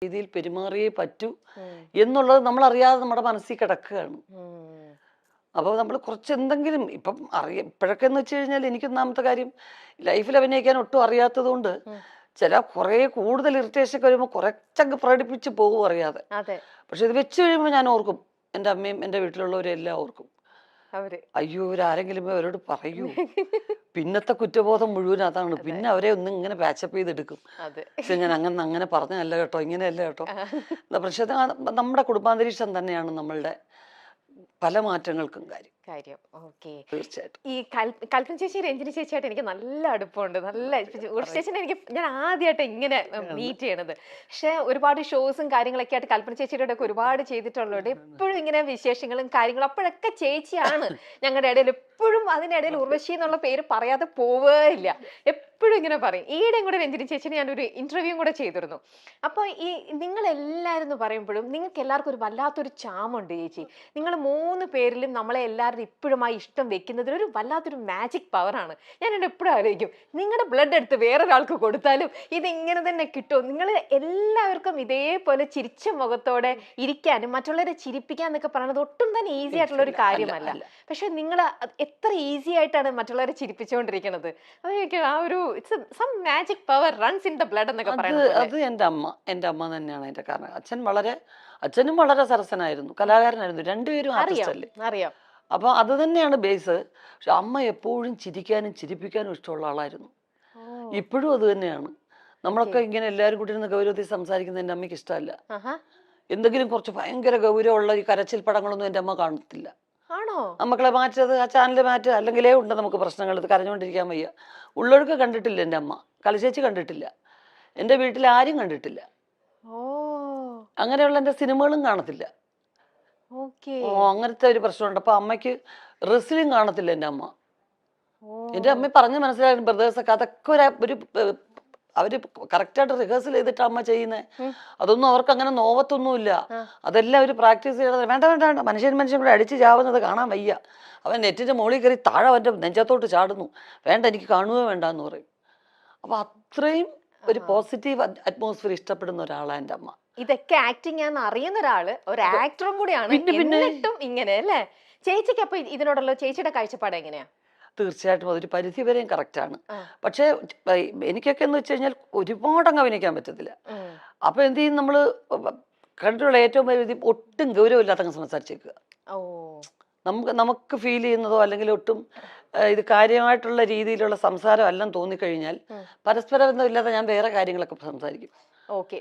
രീതിയിൽ പെരുമാറിയേ പറ്റൂ എന്നുള്ളത് നമ്മൾ അറിയാതെ നമ്മുടെ മനസ്സിൽ കിടക്കുകയാണ്. അപ്പോൾ നമ്മൾ കുറച്ച് എന്തെങ്കിലും ഇപ്പം ഇപ്പോഴൊക്കെ എന്ന് വെച്ച് കഴിഞ്ഞാൽ എനിക്ക് ഒന്നാമത്തെ കാര്യം ലൈഫിൽ അഭിനയിക്കാൻ ഒട്ടും അറിയാത്തത് കൊണ്ട് ചില കുറേ കൂടുതൽ ഇറിറ്റേഷൻ ഒക്കെ വരുമ്പോൾ കുറച്ചങ്ങ് പ്രകടിപ്പിച്ച് പോകും അറിയാതെ. പക്ഷെ ഇത് വെച്ച് കഴിയുമ്പോൾ ഞാൻ ഓർക്കും, എൻ്റെ അമ്മയും എൻ്റെ വീട്ടിലുള്ളവരും എല്ലാം ഓർക്കും, അയ്യോ ഇവരാരെങ്കിലും അവരോട് പറയൂ. പിന്നത്തെ കുറ്റബോധം മുഴുവൻ അതാണ്. പിന്നെ അവരെ ഒന്ന് ഇങ്ങനെ പാച്ചപ്പ് ചെയ്തെടുക്കും. പക്ഷെ ഞാൻ അങ്ങനെ പറഞ്ഞല്ല കേട്ടോ, ഇങ്ങനെയല്ല കേട്ടോ. പക്ഷെ നമ്മുടെ കുടുംബാന്തരീക്ഷം തന്നെയാണ് നമ്മളുടെ പല മാറ്റങ്ങൾക്കും കാര്യം. തീർച്ചയായിട്ടും ഈ കൽപ്പന ചേച്ചി രഞ്ജിനി ചേച്ചിയായിട്ട് എനിക്ക് നല്ല അടുപ്പമുണ്ട്. നല്ല ചേച്ചിനെ ഞാൻ ആദ്യമായിട്ട് ഇങ്ങനെ മീറ്റ് ചെയ്യണത്. പക്ഷെ ഒരുപാട് ഷോസും കാര്യങ്ങളൊക്കെ ആയിട്ട് കൽപ്പന ചേച്ചിയുടെ ഒക്കെ ഒരുപാട് ചെയ്തിട്ടുള്ളതുകൊണ്ട് എപ്പോഴും ഇങ്ങനെ വിശേഷങ്ങളും കാര്യങ്ങളും അപ്പോഴൊക്കെ ചേച്ചിയാണ് ഞങ്ങളുടെ ഇടയിൽ. എപ്പോഴും അതിനിടയിൽ ഉർവശി എന്നുള്ള പേര് പറയാതെ പോവേയില്ല, എപ്പോഴും ഇങ്ങനെ പറയും. ഈയിടെയും കൂടെ രഞ്ജിനി ചേച്ചിനെ ഞാനൊരു ഇന്റർവ്യൂ കൂടെ ചെയ്തിരുന്നു. അപ്പൊ ഈ നിങ്ങളെല്ലാവരും എന്ന് പറയുമ്പോഴും നിങ്ങൾക്ക് എല്ലാവർക്കും ഒരു വല്ലാത്തൊരു ചാമുണ്ട് ചേച്ചി. നിങ്ങൾ 3 പേരിലും നമ്മളെ എല്ലാവരും ഇപ്പോഴും ആ ഇഷ്ടം വെക്കുന്നതിൽ ഒരു വല്ലാത്തൊരു മാജിക് പവറാണ്. ഞാൻ എന്നെ എപ്പോഴും ആലോചിക്കും, നിങ്ങളുടെ ബ്ലഡ് എടുത്ത് വേറൊരാൾക്ക് കൊടുത്താലും ഇതിങ്ങനെ തന്നെ കിട്ടും. നിങ്ങൾ എല്ലാവർക്കും ഇതേപോലെ ചിരിച്ച മുഖത്തോടെ ഇരിക്കാനും മറ്റുള്ളവരെ ചിരിപ്പിക്കാന്നൊക്കെ പറയുന്നത് ഒട്ടും തന്നെ ഈസി ആയിട്ടുള്ള ഒരു കാര്യമല്ല. പക്ഷെ നിങ്ങൾ എത്ര ഈസി ആയിട്ടാണ് മറ്റുള്ളവരെ ചിരിപ്പിച്ചുകൊണ്ടിരിക്കുന്നത്. അതൊക്കെ ആ ഒരു some magic power runs in the blood എന്നൊക്കെ പറയുന്നത്. അത് എൻ്റെ അമ്മ തന്നെയാണ് അതിന്റെ കാരണം. അച്ഛനും വളരെ സരസനായിരുന്നു, കലാകാരനായിരുന്നു. രണ്ടുപേരും ആർട്ടിസ്റ്റ് അല്ലേ. അറിയാം. അപ്പൊ അത് തന്നെയാണ് ബേസ്. പക്ഷെ അമ്മ എപ്പോഴും ചിരിക്കാനും ചിരിപ്പിക്കാനും ഇഷ്ടമുള്ള ആളായിരുന്നു. ഇപ്പോഴും അത് തന്നെയാണ്. നമ്മളൊക്കെ ഇങ്ങനെ എല്ലാവരും കൂടി ഇരുന്ന് ഗൗരവത്തിൽ സംസാരിക്കുന്നത് എൻ്റെ അമ്മയ്ക്ക് ഇഷ്ടമല്ല. എന്തെങ്കിലും കുറച്ച് ഭയങ്കര ഗൗരവമുള്ള ഈ കരച്ചിൽ പടങ്ങളൊന്നും എൻ്റെ അമ്മ കാണത്തില്ല. മക്കളെ മാറ്റത്, ആ ചാനൽ മാറ്റുക, അല്ലെങ്കിലേ ഉണ്ട് നമുക്ക് പ്രശ്നങ്ങൾ. ഇത് കരഞ്ഞുകൊണ്ടിരിക്കാൻ വയ്യ. ഉള്ളൊഴുക്ക് കണ്ടിട്ടില്ല എൻ്റെ അമ്മ, കളിച്ചേച്ചി കണ്ടിട്ടില്ല, എൻ്റെ വീട്ടിൽ ആരും കണ്ടിട്ടില്ല. അങ്ങനെയുള്ള എൻ്റെ സിനിമകളും കാണത്തില്ല. അങ്ങനത്തെ ഒരു പ്രശ്നമുണ്ട്. അപ്പൊ അമ്മയ്ക്ക് റെസ്ലിംഗ് കാണത്തില്ല എൻ്റെ അമ്മ. എൻ്റെ അമ്മ പറഞ്ഞ് മനസ്സിലായിരുന്നു ബ്രദേഴ്സൊക്കെ അതൊക്കെ ഒരു അവര് കറക്റ്റായിട്ട് റിഹേഴ്സൽ ചെയ്തിട്ട് അമ്മ ചെയ്യുന്നത്. അതൊന്നും അവർക്ക് അങ്ങനെ നോവത്തൊന്നുമില്ല. അതെല്ലാം അവർ പ്രാക്ടീസ് ചെയ്യണത്. വേണ്ട മനുഷ്യൻ കൂടെ അടിച്ച് ചാവുന്നത് കാണാൻ വയ്യ. അവൻ നെറ്റിന്റെ മുകളിൽ കയറി താഴെ അവൻ്റെ നെഞ്ചത്തോട്ട് ചാടുന്നു. വേണ്ട, എനിക്ക് കാണുകയോ വേണ്ട എന്ന് പറയും. അപ്പൊ അത്രയും ഒരു പോസിറ്റീവ് അറ്റ്മോസ്ഫിയർ ഇഷ്ടപ്പെടുന്ന ഒരാളാണ് എൻ്റെ അമ്മ. ഇതൊക്കെ ആക്ടിങ് ആണെന്ന് അറിയുന്ന ഒരാള്, ഒരു ആക്ടറും കൂടിയാണ്. എന്നിട്ടും ഇങ്ങനെ അല്ലേ? ചേച്ചിക്ക് അപ്പൊ ഇതിനോടുള്ള ചേച്ചിയുടെ കാഴ്ചപ്പാട് എങ്ങനെയാ? തീർച്ചയായിട്ടും അതൊരു പരിധി വരെയും കറക്റ്റാണ്. പക്ഷെ എനിക്കൊക്കെ എന്ന് വെച്ച് കഴിഞ്ഞാൽ ഒരുപാടങ്ങ് അഭിനയിക്കാൻ പറ്റത്തില്ല. അപ്പൊ എന്ത് ചെയ്യും, നമ്മള് കണ്ടിട്ടുള്ള ഏറ്റവും പരിധി ഒട്ടും ഗൗരവമില്ലാത്തങ്ങ് സംസാരിച്ചേക്കുക. നമുക്ക് ഫീൽ ചെയ്യുന്നതോ അല്ലെങ്കിൽ ഒട്ടും ഇത് കാര്യമായിട്ടുള്ള രീതിയിലുള്ള സംസാരം എല്ലാം തോന്നിക്കഴിഞ്ഞാൽ പരസ്പര ബന്ധമില്ലാതെ ഞാൻ വേറെ കാര്യങ്ങളൊക്കെ സംസാരിക്കും.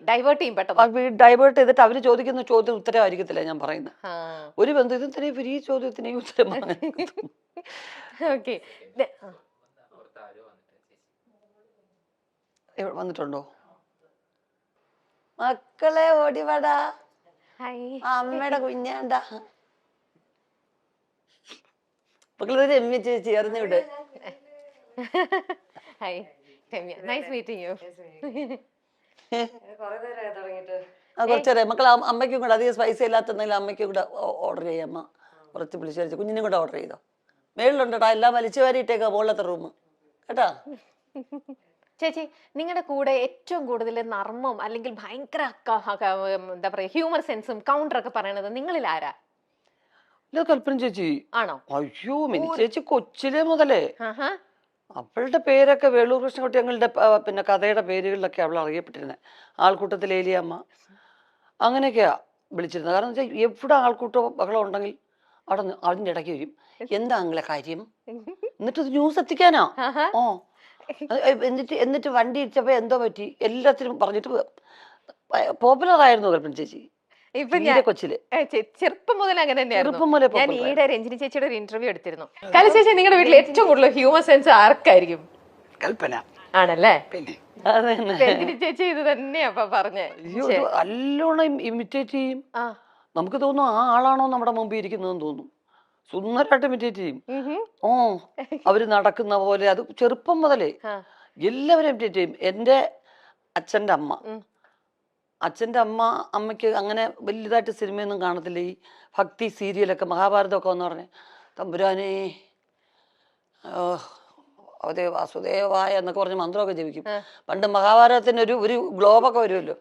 ഡൈവേർട്ട് ചെയ്തിട്ട് അവര് ചോദിക്കുന്ന ചോദ്യം ഉത്തരവായിരിക്കത്തില്ല ഞാൻ പറയുന്നത്. ഒരു ബന്ധത്തിനെയും ഈ ചോദ്യത്തിനെയും ഉത്തരം വന്നിട്ടുണ്ടോ? മക്കളെ ഓടിവടാ, അമ്മയുടെ കുഞ്ഞാണ്ടാ. മക്കളെ രമ്യ ചേച്ചി അറിഞ്ഞു വിട്. കുറച്ചേരെ മക്കൾ അമ്മയ്ക്കും കൂടെ അധികം സ്പൈസി ഇല്ലാത്തെന്തെങ്കിലും അമ്മയ്ക്കും കൂടെ ഓർഡർ ചെയ്യാം. അമ്മ കുറച്ച് വിളിച്ചു കുഞ്ഞിനും കൂടെ ഓർഡർ ചെയ്തോ. മേളിലുണ്ടോട്ടാ, എല്ലാം വലിച്ചു വാരിയിട്ടേക്കാ മുകളിലത്തെ റൂം കേട്ടാ. ചേച്ചി, നിങ്ങളുടെ കൂടെ ഏറ്റവും കൂടുതൽ നർമ്മം അല്ലെങ്കിൽ ഭയങ്കര എന്താ പറയാ ഹ്യൂമർ സെൻസും കൗണ്ടറൊക്കെ പറയണത് നിങ്ങളിൽ ആരാ? കൽപ്പന ചേച്ചി ആണോ? അയ്യോ, മിനി ചേച്ചി കൊച്ചിലെ മുതലേ അവളുടെ പേരൊക്കെ വേളൂർ കൃഷ്ണൻകുട്ടി ഞങ്ങളുടെ പിന്നെ കഥയുടെ പേരുകളിലൊക്കെ അവൾ അറിയപ്പെട്ടിരുന്നത്. ആൾക്കൂട്ടത്തിൽ ഏലിയമ്മ അങ്ങനെയൊക്കെയാ വിളിച്ചിരുന്നത്. കാരണം വെച്ചാൽ എവിടെ ആൾക്കൂട്ടോ ബഹളം ഉണ്ടെങ്കിൽ അതിൻ്റെ ഇടയ്ക്ക് വരും. എന്താ നിങ്ങളെ കാര്യം, എന്നിട്ട് ന്യൂസ് എത്തിക്കാനാ. എന്നിട്ട് വണ്ടി ഇടിച്ചപ്പോ എന്തോ പറ്റി എല്ലാത്തിനും പറഞ്ഞിട്ട് പോപ്പുലർ ആയിരുന്നു കൽപ്പന ചേച്ചി. കൊച്ചില് ചെറുപ്പം മുതൽ അങ്ങനെ തന്നെയായിരുന്നു. ഞാൻ ഈയിടെ രഞ്ജിനി ചേച്ചിയുടെ ഒരു ഇന്റർവ്യൂ എടുത്തിരുന്നു. കല ചേച്ചി, നിങ്ങളുടെ വീട്ടിൽ ഏറ്റവും കൂടുതൽ ഹ്യൂമർ സെൻസ് ആർക്കായിരിക്കും? കൽപ്പന ആണല്ലേ? രഞ്ജിനി ചേച്ചി ഇത് തന്നെയാ പറഞ്ഞേ. നല്ലോണം ഇമിറ്റേറ്റ് ചെയ്യും. നമുക്ക് തോന്നും ആ ആളാണോ നമ്മുടെ മുമ്പിൽ ഇരിക്കുന്നതെന്ന് തോന്നും. സുന്ദരമായിട്ട് ഇമിറ്റേറ്റ് ചെയ്യും. അവര് നടക്കുന്ന പോലെ. അത് ചെറുപ്പം മുതലേ എല്ലാവരും ഇമിറ്റേറ്റ് ചെയ്യും. എൻ്റെ അച്ഛൻ്റെ അമ്മയ്ക്ക് അങ്ങനെ വലുതായിട്ട് സിനിമയൊന്നും കാണത്തില്ല. ഈ ഭക്തി സീരിയലൊക്കെ മഹാഭാരതമൊക്കെ എന്ന് പറഞ്ഞ് തമ്പുരാനേ വാസുദേവായ എന്നൊക്കെ പറഞ്ഞ് മന്ത്രമൊക്കെ ജപിക്കും. പണ്ട് മഹാഭാരതത്തിന് ഒരു ഗ്ലോബൊക്കെ വരുമല്ലോ,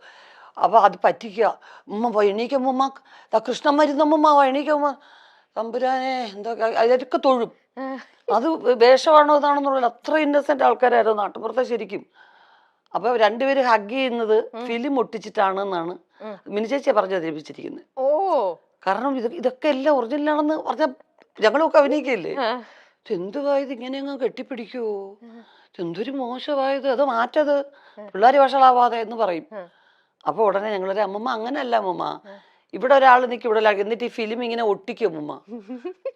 അപ്പോൾ അത് പറ്റിക്കുക. ഉമ്മ എണീക്കുമ്മ കൃഷ്ണൻ മരുന്നമ്മ എണീക്കുമ്മ തമ്പുരാനെ എന്താ അതിലൊക്കെ തൊഴും. അത് വേഷമാണോ ഇതാണെന്നുള്ള അത്ര ഇന്നസെന്റ് ആൾക്കാരായിരുന്നു നാട്ടുപുറത്തെ ശരിക്കും. അപ്പൊ രണ്ടുപേരും ഹഗ് ചെയ്യുന്നത് ഫിലിം ഒട്ടിച്ചിട്ടാണ് എന്നാണ് മിനി ചേച്ചിയെ പറഞ്ഞു അവതരിപ്പിച്ചിരിക്കുന്നത്. കാരണം ഇതൊക്കെ എല്ലാം ഒറിജിനലാണെന്ന് പറഞ്ഞ ഞങ്ങളൊക്കെ അഭിനയിക്കല്ലേ. എന്തുവായത് ഇങ്ങനെ അങ്ങ് കെട്ടിപ്പിടിക്കുവോ, എന്തൊരു മോശമായത്, അത് മാറ്റത് പിള്ളേർ വഷളാവാതെ എന്ന് പറയും. അപ്പൊ ഉടനെ ഞങ്ങളൊരു അമ്മമ്മ അങ്ങനെയല്ല അമ്മമ്മ, ഇവിടെ ഒരാൾ നിൽക്കും ഇവിടെ എന്നിട്ട് ഈ ഫിലിം ഇങ്ങനെ ഒട്ടിക്കും അമ്മമ്മ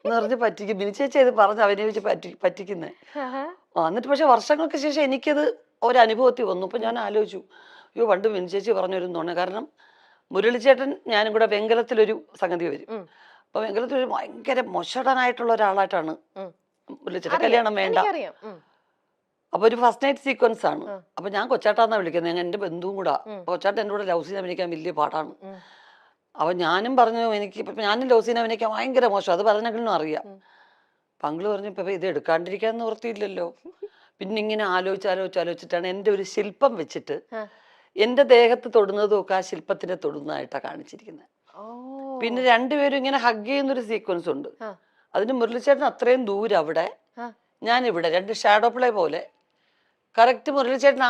എന്ന് പറഞ്ഞ് പറ്റിക്കും. മിനി ചേച്ചി ഇത് പറഞ്ഞ് അഭിനയിച്ച് പറ്റിക്കുന്നേ. എന്നിട്ട് പക്ഷെ വർഷങ്ങൾക്ക് ശേഷം എനിക്കത് ഒരനുഭവത്തിൽ വന്നു. അപ്പൊ ഞാൻ ആലോചിച്ചു, അയ്യോ പണ്ട് മിനി ചേച്ചി പറഞ്ഞൊരുന്നോണേ. കാരണം മുരളിച്ചേട്ടൻ ഞാനും കൂടെ വെങ്കലത്തിലൊരു സംഗതി വരും. അപ്പൊ വെങ്കലത്തിലൊരു ഭയങ്കര മൊശടനായിട്ടുള്ള ഒരാളായിട്ടാണ് മുരളിച്ചേട്ടൻ. കല്യാണം വേണ്ട. അപ്പൊ ഒരു ഫസ്റ്റ് നൈറ്റ് സീക്വൻസ് ആണ്. അപ്പൊ ഞാൻ കൊച്ചാട്ടാന്നാ വിളിക്കുന്നത്, ഞാൻ എന്റെ ബന്ധുവും കൂടാ. കൊച്ചാട്ടൻ എൻ്റെ കൂടെ ലവ് സീൻ അഭിനയിക്കാൻ വലിയ പാടാണ്. അപ്പൊ ഞാനും പറഞ്ഞു ഞാനും ലവ് സീൻ അഭിനയിക്കാൻ ഭയങ്കര മോശം, അത് പറഞ്ഞെങ്കിലും അറിയാം. പങ്കള് പറഞ്ഞു ഇപ്പൊ ഇത് എടുക്കാണ്ടിരിക്കാൻ നിവൃത്തിയില്ലല്ലോ. പിന്നെ ഇങ്ങനെ ആലോചിച്ചിട്ടാണ് എൻ്റെ ഒരു ശില്പം വെച്ചിട്ട് എന്റെ ദേഹത്ത് തൊടുന്നതും ഒക്കെ ആ ശില്പത്തിനെ തൊടുന്നതായിട്ടാണ് കാണിച്ചിരിക്കുന്നത്. പിന്നെ രണ്ടുപേരും ഇങ്ങനെ ഹഗ് ചെയ്യുന്നൊരു സീക്വൻസ് ഉണ്ട്. അതിന് മുരളിച്ചേട്ടൻ അത്രയും ദൂരം അവിടെ, ഞാനിവിടെ, രണ്ട് ഷാഡോ പ്ലേ പോലെ. കറക്റ്റ് മുരളിച്ചേട്ടൻ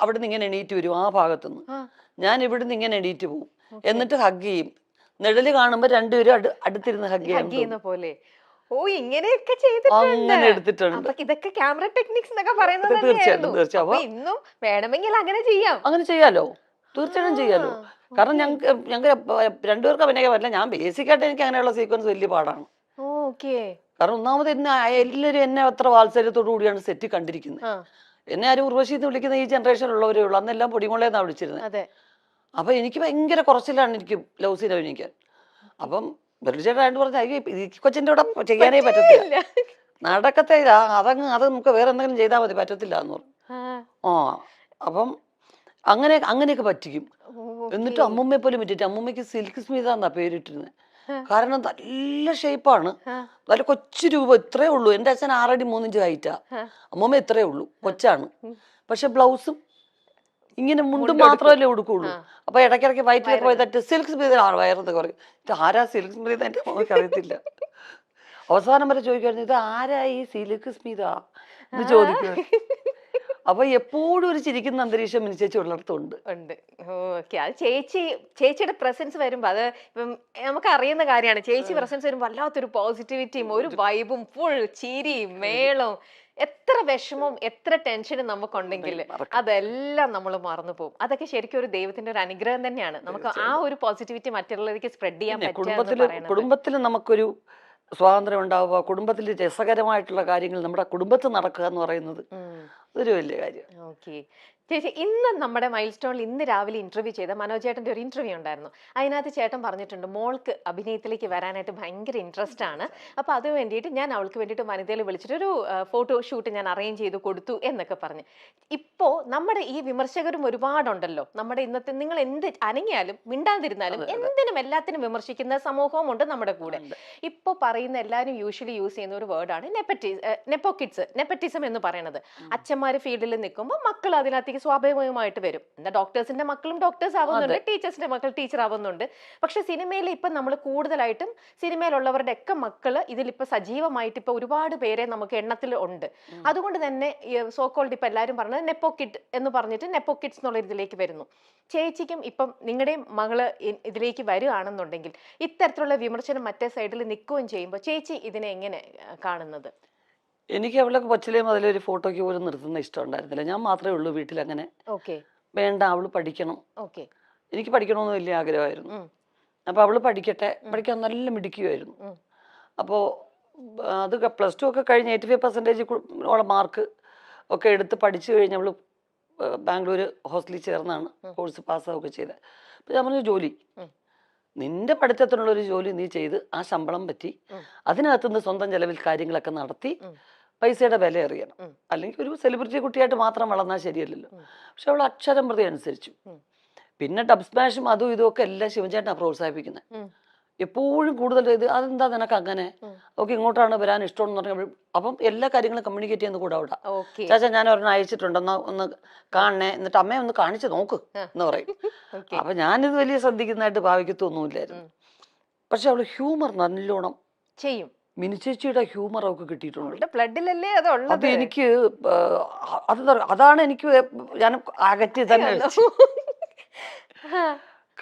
അവിടെ നിന്ന് ഇങ്ങനെ എണീറ്റ് വരും, ആ ഭാഗത്തുനിന്ന് ഞാൻ ഇവിടുന്ന് ഇങ്ങനെ എണീറ്റ് പോകും, എന്നിട്ട് ഹഗ് ചെയ്യും. നിഴല് കാണുമ്പോ രണ്ടുപേരും അടുത്തിരുന്ന് ഹഗ് ചെയ്യുന്ന പോലെ. ഇങ്ങനെയൊക്കെ അങ്ങനെ എടുത്തിട്ടുണ്ട്. ഇതൊക്കെ ക്യാമറ ടെക്നിക്സ് എന്നൊക്കെ പറയുന്നത്. തീർച്ചയായിട്ടും ഇന്നും വേണമെങ്കിൽ അങ്ങനെ ചെയ്യാം, അങ്ങനെ ചെയ്യാലോ, തീർച്ചയായിട്ടും ചെയ്യാലോ. കാരണം ഞങ്ങൾക്ക് രണ്ടുപേർക്ക് അഭിനയിക്കാൻ പറ്റില്ല. ഞാൻ ബേസിക്കായിട്ട് എനിക്ക് അങ്ങനെയുള്ള സീക്വൻസ് വലിയ പാടാണ്. കാരണം ഒന്നാമത് എല്ലാവരും എന്നെ അത്ര വാത്സല്യത്തോടു കൂടിയാണ് സെറ്റിൽ കണ്ടിരിക്കുന്നത്. എന്നെ ആരും ഉർവശി എന്ന് വിളിക്കുന്ന ഈ ജനറേഷനിലുള്ളവരേ ഉള്ളൂ. അന്നെല്ലാം പൊടിമോളേന്നാണ് വിളിച്ചിരുന്നത്. അപ്പൊ എനിക്ക് ഭയങ്കര കുറച്ചിലാണ് എനിക്ക് ലവ് സീൻ അഭിനയിക്കാൻ. അപ്പം ബെർലിച്ചേട്ടായിട്ട് പറഞ്ഞ ഈ കൊച്ചിന്റെ കൂടെ ചെയ്യാനേ പറ്റത്തില്ല, നടക്കത്തെ അത് നമുക്ക് വേറെ എന്തെങ്കിലും ചെയ്താൽ മതി, പറ്റത്തില്ല എന്ന് പറഞ്ഞു. അപ്പം അങ്ങനെയൊക്കെ പറ്റിക്കും. എന്നിട്ട് അമ്മൂമ്മയെ പോലും പറ്റിയിട്ട് അമ്മൂമ്മയ്ക്ക് സിൽക്ക് സ്മിത എന്നാ പേരിട്ടിരുന്നത്. കാരണം നല്ല ഷേപ്പാണ്, നല്ല കൊച്ചു രൂപം, ഇത്രേ ഉള്ളൂ. എൻ്റെ അച്ഛൻ 6 അടി 3 ഇഞ്ച് ഹൈറ്റാ, അമ്മൂമ്മ ഇത്രേ ഉള്ളൂ, കൊച്ചാണ്. പക്ഷെ ബ്ലൗസും ഇങ്ങനെ മുണ്ടും മാത്രമല്ലേ ഉടുക്കുള്ളൂ. അപ്പൊ ഇടയ്ക്കിടയ്ക്ക് വയറ്റിലൊക്കെ പോയി തട്ട് സിൽക്ക് സ്മിത വയറെന്ന് പറയും. ആരാ സിൽക്ക് സ്മിത, എൻ്റെ അമ്മയ്ക്ക് അറിയത്തില്ല. അവസാനം വരെ ചോദിക്കുമായിരുന്നു, ഇത് ആരാ ഈ സിൽക്ക് സ്മിത എന്ന് ചോദിക്കുമായിരുന്നു. അപ്പൊ എപ്പോഴും ഒരു ചിരിക്കുന്ന അന്തരീക്ഷം മിനി ചേച്ചി ഉള്ളിടത്തുണ്ട്. അത് ചേച്ചിയുടെ പ്രസൻസ് വരുമ്പോ, അത് ഇപ്പം നമുക്ക് അറിയുന്ന കാര്യമാണ്, ചേച്ചി പ്രസൻസ് വരുമ്പോ വല്ലാത്തൊരു പോസിറ്റിവിറ്റിയും ഒരു വൈബും ഫുൾ ചിരിയും മേളവും. എത്ര വിഷമവും എത്ര ടെൻഷനും നമുക്കുണ്ടെങ്കിൽ അതെല്ലാം നമ്മൾ മറന്നു പോകും. അതൊക്കെ ശരിക്കും ഒരു ദൈവത്തിന്റെ ഒരു അനുഗ്രഹം തന്നെയാണ്. നമുക്ക് ആ ഒരു പോസിറ്റിവിറ്റി മറ്റുള്ളവർക്ക് സ്പ്രെഡ് ചെയ്യാൻ പറ്റും. കുടുംബത്തിൽ നമുക്കൊരു സ്വാതന്ത്ര്യം ഉണ്ടാവുക, കുടുംബത്തിൽ രസകരമായിട്ടുള്ള കാര്യങ്ങൾ നമ്മുടെ കുടുംബത്തിൽ നടക്കുക എന്ന് പറയുന്നത് അതൊരു വലിയ കാര്യം. ചേച്ചി, ഇന്ന് നമ്മുടെ മൈൽ സ്റ്റോണിൽ ഇന്ന് രാവിലെ ഇന്റർവ്യൂ ചെയ്ത മനോജ് ചേട്ടന്റെ ഒരു ഇന്റർവ്യൂ ഉണ്ടായിരുന്നു. അതിനകത്ത് ചേട്ടൻ പറഞ്ഞിട്ടുണ്ട് മോൾക്ക് അഭിനയത്തിലേക്ക് വരാനായിട്ട് ഭയങ്കര ഇൻട്രസ്റ്റ് ആണ്. അപ്പൊ അത് വേണ്ടിയിട്ട് ഞാൻ അവൾക്ക് വേണ്ടിയിട്ട് വനിതയിൽ വിളിച്ചിട്ടൊരു ഫോട്ടോ ഷൂട്ട് ഞാൻ അറേഞ്ച് ചെയ്ത് കൊടുത്തു എന്നൊക്കെ പറഞ്ഞ്. ഇപ്പോ നമ്മുടെ ഈ വിമർശകരും ഒരുപാടുണ്ടല്ലോ. നമ്മുടെ ഇന്നത്തെ നിങ്ങൾ എന്ത് അനങ്ങിയാലും മിണ്ടാതിരുന്നാലും എന്തിനും എല്ലാത്തിനും വിമർശിക്കുന്ന സമൂഹവും ഉണ്ട് നമ്മുടെ കൂടെ. ഇപ്പൊ പറയുന്ന എല്ലാവരും യൂഷ്വലി യൂസ് ചെയ്യുന്ന ഒരു വേർഡാണ് നെപ്പോക്കിഡ്സം എന്ന് പറയുന്നത്. അച്ഛന്മാര് ഫീൽഡിൽ നിൽക്കുമ്പോൾ മക്കൾ അതിനകത്ത് സ്വാഭാവികമായിട്ട് വരും. എന്താ ഡോക്ടേഴ്സിന്റെ മക്കളും ഡോക്ടേഴ്സ് ആവുന്നുണ്ട്, ടീച്ചേഴ്സിന്റെ മക്കൾ ടീച്ചർ ആവുന്നുണ്ട്. പക്ഷെ സിനിമയിൽ ഇപ്പൊ നമ്മൾ കൂടുതലായിട്ടും സിനിമയിലുള്ളവരുടെ ഒക്കെ മക്കള് ഇതിലിപ്പോ സജീവമായിട്ട് ഇപ്പൊ ഒരുപാട് പേരെ നമുക്ക് എണ്ണത്തിൽ ഉണ്ട്. അതുകൊണ്ട് തന്നെ സോക്കോൾഡ് ഇപ്പൊ എല്ലാവരും പറഞ്ഞത് നെപ്പോക്കിഡ് എന്ന് പറഞ്ഞിട്ട് നെപ്പോക്കിഡ്സ് എന്നുള്ള ഇതിലേക്ക് വരുന്നു. ചേച്ചിക്കും ഇപ്പം നിങ്ങളുടെയും മകള് ഇതിലേക്ക് വരികയാണെന്നുണ്ടെങ്കിൽ ഇത്തരത്തിലുള്ള വിമർശനം മറ്റേ സൈഡിൽ നിൽക്കുകയും ചെയ്യുമ്പോൾ ചേച്ചി ഇതിനെ എങ്ങനെ കാണുന്നത്? എനിക്ക് അവളെ കൊച്ചിലെ മുതലേ ഒരു ഫോട്ടോയ്ക്ക് പോലും നിർത്തുന്ന ഇഷ്ടം ഉണ്ടായിരുന്നില്ല. ഞാൻ മാത്രമേ ഉള്ളൂ വീട്ടിൽ അങ്ങനെ. വേണ്ട, അവള് പഠിക്കണം, എനിക്ക് പഠിക്കണമെന്ന് വലിയ ആഗ്രഹമായിരുന്നു. അപ്പൊ അവള് പഠിക്കാൻ നല്ല മിടുക്കിയായിരുന്നു. അപ്പോൾ അത് +2 ഒക്കെ കഴിഞ്ഞ് 85% മാർക്ക് ഒക്കെ എടുത്ത് പഠിച്ചു കഴിഞ്ഞ് അവള് ബാംഗ്ലൂർ ഹോസ്റ്റലിൽ ചേർന്നാണ് കോഴ്സ് പാസ്സാവുകയൊക്കെ ചെയ്തത്. അപ്പൊ ഞാൻ പറഞ്ഞു, ജോലി നിന്റെ പഠിത്തത്തിനുള്ളൊരു ജോലി നീ ചെയ്ത് ആ ശമ്പളം പറ്റി അതിനകത്തുനിന്ന് സ്വന്തം ചെലവിൽ കാര്യങ്ങളൊക്കെ നടത്തി പൈസയുടെ വില അറിയണം. അല്ലെങ്കിൽ ഒരു സെലിബ്രിറ്റി കുട്ടിയായിട്ട് മാത്രം വളർന്നാൽ ശരിയല്ലല്ലോ. പക്ഷെ അവൾ അക്ഷരം പ്രതി അനുസരിച്ചു. പിന്നെ ഡബ് സ്മാഷും അതും ഇതും ഒക്കെ എല്ലാം ശിവൻചേട്ടനാണ് പ്രോത്സാഹിപ്പിക്കുന്നത്. എപ്പോഴും കൂടുതൽ ഇത് അതെന്താ നിനക്ക് അങ്ങനെ, ഓക്കെ ഇങ്ങോട്ടാണ് വരാൻ ഇഷ്ടമെന്ന് പറഞ്ഞാൽ അപ്പം എല്ലാ കാര്യങ്ങളും കമ്മ്യൂണിക്കേറ്റ് ചെയ്യുന്ന കൂടെ അവിടെ. ഓക്കെ. ചാച്ചാ ഞാൻ ഒരെണ്ണം അയച്ചിട്ടുണ്ട്, എന്നാ ഒന്ന് കാണണേ, എന്നിട്ട് അമ്മയെ ഒന്ന് കാണിച്ച് നോക്ക് എന്ന് പറയും. ഓക്കെ. അപ്പൊ ഞാനിത് വലിയ ശ്രദ്ധിക്കുന്നതായിട്ട് ഭാവിക്കത്തൊന്നുമില്ലായിരുന്നു. പക്ഷെ അവള് ഹ്യൂമർ നല്ലോണം ചെയ്യും. മിനി ചേച്ചിയുടെ ഹ്യൂമർ അവൾക്ക് കിട്ടിയിട്ടുണ്ട്. അവളുടെ ബ്ലഡിലല്ലേ അത് അപ്പൊ ഉള്ളത്. എനിക്ക് അതാണ് എനിക്ക് ഞാൻ അകറ്റി തന്നെ വെച്ചു.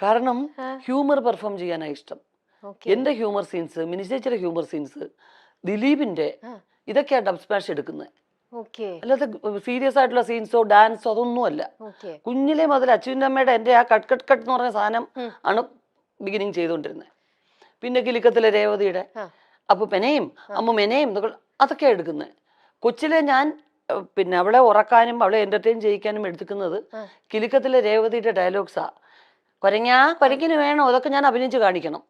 കാരണം ഹ്യൂമർ പെർഫോം ചെയ്യാനാണ് ഇഷ്ടം. ഓക്കെ. എന്റെ ഹ്യൂമർ സീൻസ്, മിനി ചേച്ചിയുടെ ഹ്യൂമർ സീൻസ്, ദിലീപിന്റെ ഇതൊക്കെയാ ഡബ് സ്മാഷ് എടുക്കുന്നത്. ഓക്കെ. അല്ലാതെ സീരിയസ് ആയിട്ടുള്ള സീൻസോ ഡാൻസോ അതൊന്നും അല്ല. ഓക്കെ. കുഞ്ഞിലെ മുതൽ അച്ഛൻ്റെ അമ്മയുടെ എൻ്റെ ആ കട്ട് കട്ട് കട്ട് എന്ന് പറഞ്ഞ സാധനം ആണ് ബിഗിനിങ് ചെയ്തുകൊണ്ടിരുന്നത്. പിന്നെ കിലുക്കത്തിലെ രേവതിയുടെ അപ്പുപ്പനെയും അമ്മുമെനെയും അതൊക്കെ എടുക്കുന്നത്. കൊച്ചിലെ ഞാൻ പിന്നെ അവളെ ഉറക്കാനും അവളെ എന്റർടൈൻ ചെയ്യിക്കാനും എടുക്കുന്നത് കിലുക്കത്തിലെ രേവതിയുടെ ഡയലോഗ്സാ. കൊരങ്ങിന് വേണോ, അതൊക്കെ ഞാൻ അഭിനയിച്ച് കാണിക്കണം.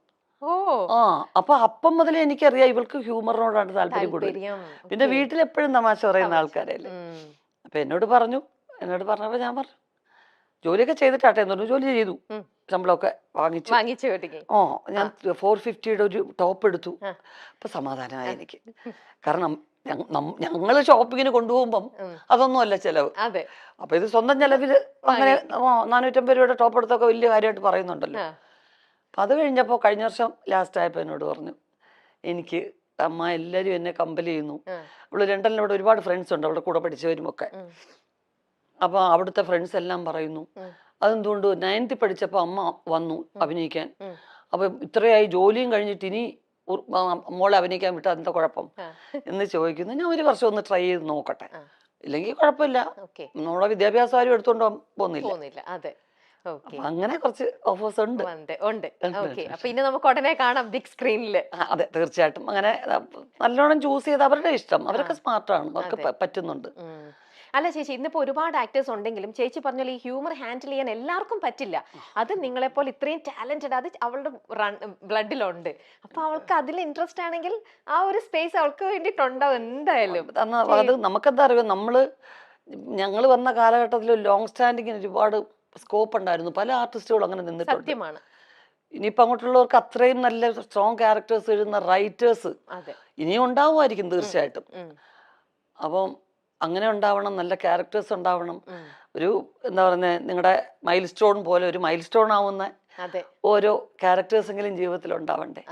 അപ്പൊ അപ്പം മുതലേ എനിക്കറിയാം ഇവൾക്ക് ഹ്യൂമറിനോടാണ് താല്പര്യം കൂടുതൽ. പിന്നെ വീട്ടിലെപ്പോഴും തമാശ പറയുന്ന ആൾക്കാരല്ലേ. അപ്പൊ എന്നോട് പറഞ്ഞപ്പോ ഞാൻ പറഞ്ഞു ജോലിയൊക്കെ ചെയ്തിട്ടാട്ടെ എന്ന് പറഞ്ഞു. ജോലി ചെയ്തു, ശമ്പളമൊക്കെ വാങ്ങിച്ചു. ഞാൻ 450യുടെ ഒരു ടോപ്പ് എടുത്തു. അപ്പൊ സമാധാനമായി എനിക്ക്. കാരണം ഞങ്ങള് ഷോപ്പിങ്ങിന് കൊണ്ടുപോകുമ്പം അതൊന്നും അല്ല ചെലവ്. അപ്പൊ ഇത് സ്വന്തം ചെലവില് അങ്ങനെ 450 രൂപയുടെ ടോപ്പ് എടുത്തൊക്കെ വലിയ കാര്യമായിട്ട് പറയുന്നുണ്ടല്ലോ. അപ്പൊ അത് കഴിഞ്ഞപ്പോ കഴിഞ്ഞ വർഷം ലാസ്റ്റ് ആയപ്പോ എന്നോട് പറഞ്ഞു, എനിക്ക് അമ്മ എല്ലാരും എന്നെ കമ്പൽ ചെയ്യുന്നു. അവള് ലണ്ടനിൽ ഇവിടെ ഒരുപാട് ഫ്രണ്ട്സ് ഉണ്ട്, അവളുടെ കൂടെ പഠിച്ചവരും ഒക്കെ. അപ്പൊ അവിടുത്തെ ഫ്രണ്ട്സ് എല്ലാം പറയുന്നു അതെന്തുകൊണ്ട് 9th പഠിച്ചപ്പോ അമ്മ വന്നു അഭിനയിക്കാൻ. അപ്പൊ ഇത്രയായി ജോലിയും കഴിഞ്ഞിട്ട് ഇനി മോളെ അഭിനയിക്കാൻ വിട്ടാ എന്താ കുഴപ്പം എന്ന് ചോദിക്കുന്നു. ഞാൻ ഒരു വർഷം ഒന്ന് ട്രൈ ചെയ്ത് നോക്കട്ടെ, ഇല്ലെങ്കിൽ കുഴപ്പമില്ല, നമ്മളെ വിദ്യാഭ്യാസം ആരും എടുത്തോണ്ട് പോകുന്നില്ല. അങ്ങനെ കുറച്ച് ഓഫേഴ്സ് ഉണ്ട്. പിന്നെ നമുക്ക് ഉടനെ കാണാം ബിഗ് സ്ക്രീനിൽ. അതെ തീർച്ചയായിട്ടും. അങ്ങനെ നല്ലോണം ചൂസ് ചെയ്ത് അവരുടെ ഇഷ്ടം, അവരൊക്കെ സ്മാർട്ടാണ്, അവർക്ക് പറ്റുന്നുണ്ട്. അല്ല ചേച്ചി, ഇന്നിപ്പോ ഒരുപാട് ആക്ടേഴ്സ് ഉണ്ടെങ്കിലും ചേച്ചി പറഞ്ഞാൽ ഈ ഹ്യൂമർ ഹാൻഡിൽ ചെയ്യാൻ എല്ലാവർക്കും പറ്റില്ല. അത് നിങ്ങളെപ്പോലെ ഇത്രയും ടാലന്റഡ്, അത് അവളുടെ ബ്ലഡിലുണ്ട്. അപ്പൊ അവൾക്ക് അതിൽ ഇൻട്രസ്റ്റ് ആണെങ്കിൽ ആ ഒരു സ്പേസ് അവൾക്ക് വേണ്ടിയിട്ടുണ്ടാവും എന്തായാലും. അത് നമുക്കെന്താ അറിയാം, ഞങ്ങൾ വന്ന കാലഘട്ടത്തിൽ ലോങ് സ്റ്റാൻഡിങ്ങിന് ഒരുപാട് സ്കോപ്പ് ഉണ്ടായിരുന്നു. പല ആർട്ടിസ്റ്റുകളും അങ്ങനെ നിന്നിട്ടുണ്ട്. സത്യമാണ്. ഇനിയിപ്പോ അങ്ങോട്ടുള്ളവർക്ക് അത്രയും നല്ല സ്ട്രോങ് ക്യാരക്ടേഴ്സ് എഴുതുന്ന റൈറ്റേഴ്സ് ഇനിയും ഉണ്ടാവുമായിരിക്കും തീർച്ചയായിട്ടും. അപ്പം അങ്ങനെ ഉണ്ടാവണം, നല്ല ക്യാരക്ടേഴ്സ് ഉണ്ടാവണം. ഒരു എന്താ പറയുന്നത്, നിങ്ങളുടെ മൈൽ സ്റ്റോൺ പോലെ ഒരു മൈൽ സ്റ്റോൺ ആവുന്ന ഓരോ ക്യാരക്ടേഴ്സ് എങ്കിലും ജീവിതത്തിൽ ഉണ്ടാവണ്ടേ.